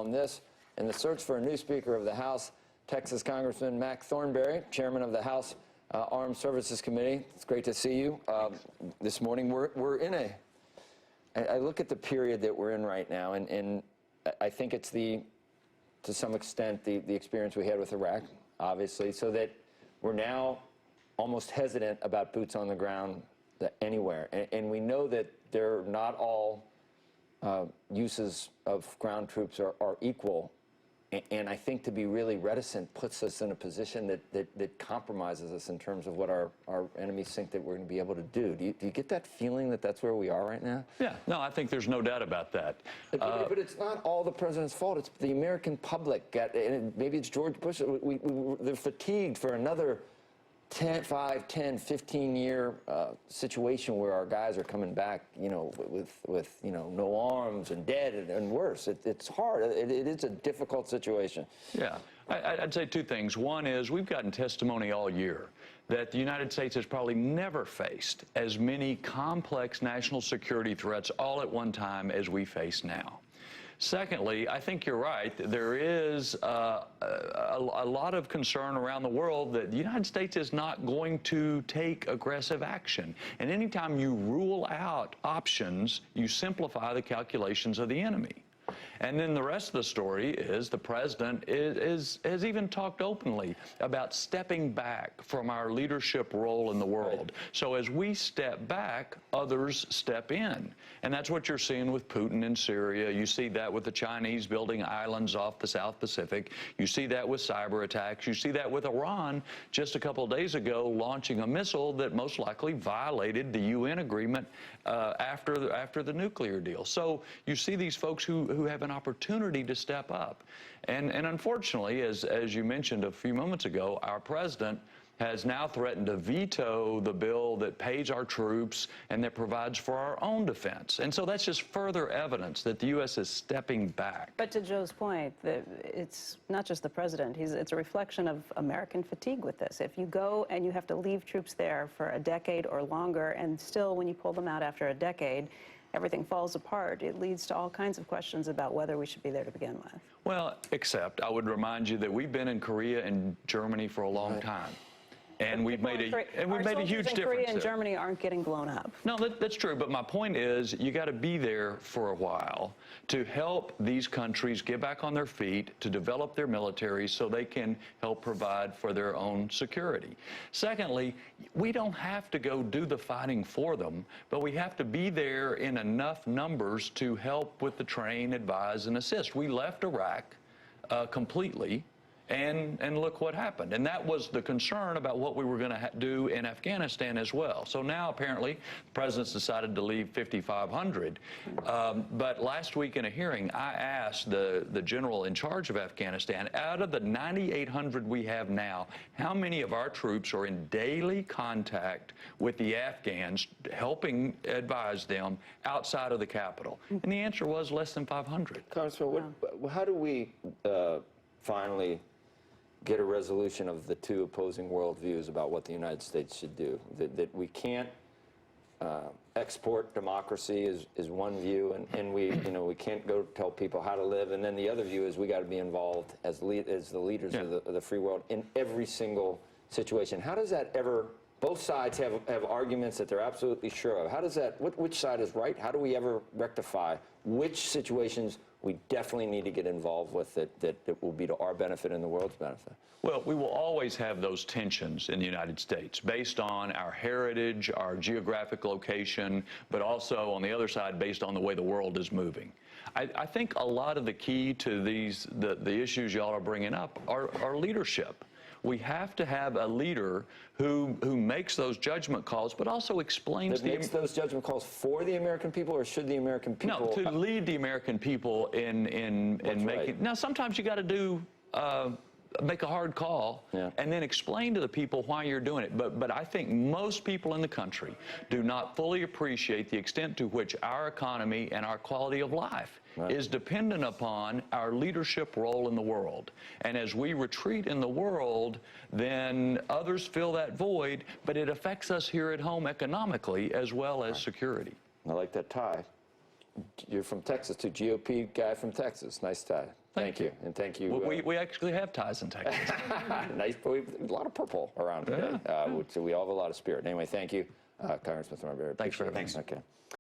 on this. In the search for a new Speaker of the House, Texas Congressman Mac Thornberry, chairman of the House Armed Services Committee. It's great to see you. This morning, we're in a... I look at the period that we're in right now, and I think it's to some extent, the experience we had with Iraq, obviously, so that we're now almost hesitant about boots on the ground anywhere. And we know that they're not all uses of ground troops are equal. And I think to be really reticent puts us in a position that compromises us in terms of what our enemies think that we're going to be able to do. Do you get that feeling that that's where we are right now? Yeah, no, I think there's no doubt about that. But it's not all the president's fault. It's the American public. And maybe it's George Bush. They're fatigued for another 5, 10, 15-year situation where our guys are coming back, with no arms and dead and worse. It's hard. It is a difficult situation. Yeah, I'd say two things. One is we've gotten testimony all year that the United States has probably never faced as many complex national security threats all at one time as we face now. Secondly, I think you're right. There is a lot of concern around the world that the United States is not going to take aggressive action. And anytime you rule out options, you simplify the calculations of the enemy. And then the rest of the story is the president has even talked openly about stepping back from our leadership role in the world. Right. So as we step back, others step in. And that's what you're seeing with Putin in Syria. You see that with the Chinese building islands off the South Pacific. You see that with cyber attacks. You see that with Iran just a couple of days ago launching a missile that most likely violated the UN agreement after the nuclear deal. So you see these folks who have an opportunity to step up. And unfortunately, as you mentioned a few moments ago, our president has now threatened to veto the bill that pays our troops and that provides for our own defense. And so that's just further evidence that the U.S. is stepping back. But to Joe's point, it's not just the president. It's a reflection of American fatigue with this. If you go and you have to leave troops there for a decade or longer, and still when you pull them out after a decade, everything falls apart, it leads to all kinds of questions about whether we should be there to begin with. Well, except I would remind you that we've been in Korea and Germany for a long time. And we've made a huge difference. Korea and Germany aren't getting blown up. No, that's true. But my point is, you got to be there for a while to help these countries get back on their feet, to develop their militaries so they can help provide for their own security. Secondly, we don't have to go do the fighting for them, but we have to be there in enough numbers to help with the train, advise, and assist. We left Iraq completely. And look what happened. And that was the concern about what we were going to do in Afghanistan as well. So now, apparently, the president's decided to leave 5,500. But last week in a hearing, I asked the general in charge of Afghanistan, out of the 9,800 we have now, how many of our troops are in daily contact with the Afghans, helping advise them outside of the capital? And the answer was less than 500. Congressman, how do we finally get a resolution of the two opposing worldviews about what the United States should do? That we can't export democracy is one view, and we can't go tell people how to live, and then the other view is we got to be involved as the leaders of the free world in every single situation. How does that ever? Both sides have arguments that they're absolutely sure of. How does that? Which side is right? How do we ever rectify which situations we definitely need to get involved with that will be to our benefit and the world's benefit? Well, we will always have those tensions in the United States based on our heritage, our geographic location, but also on the other side based on the way the world is moving. I think a lot of the key to the issues y'all are bringing up are leadership. We have to have a leader who makes those judgment calls, but also explains makes those judgment calls for the American people, or should the American people? No, to lead the American people in making. Right. Now, sometimes you got to do. Make a hard call and then explain to the people why you're doing it. But I think most people in the country do not fully appreciate the extent to which our economy and our quality of life is dependent upon our leadership role in the world. And as we retreat in the world, then others fill that void, but it affects us here at home economically as well as security. I like that tie. You're from Texas, too. GOP guy from Texas. Nice tie. Thank you. And thank you. Well, we actually have ties in Texas. Nice. A lot of purple around today. So we all have a lot of spirit. Anyway, thank you, Congressman Thornberry. Thanks for having me. Okay.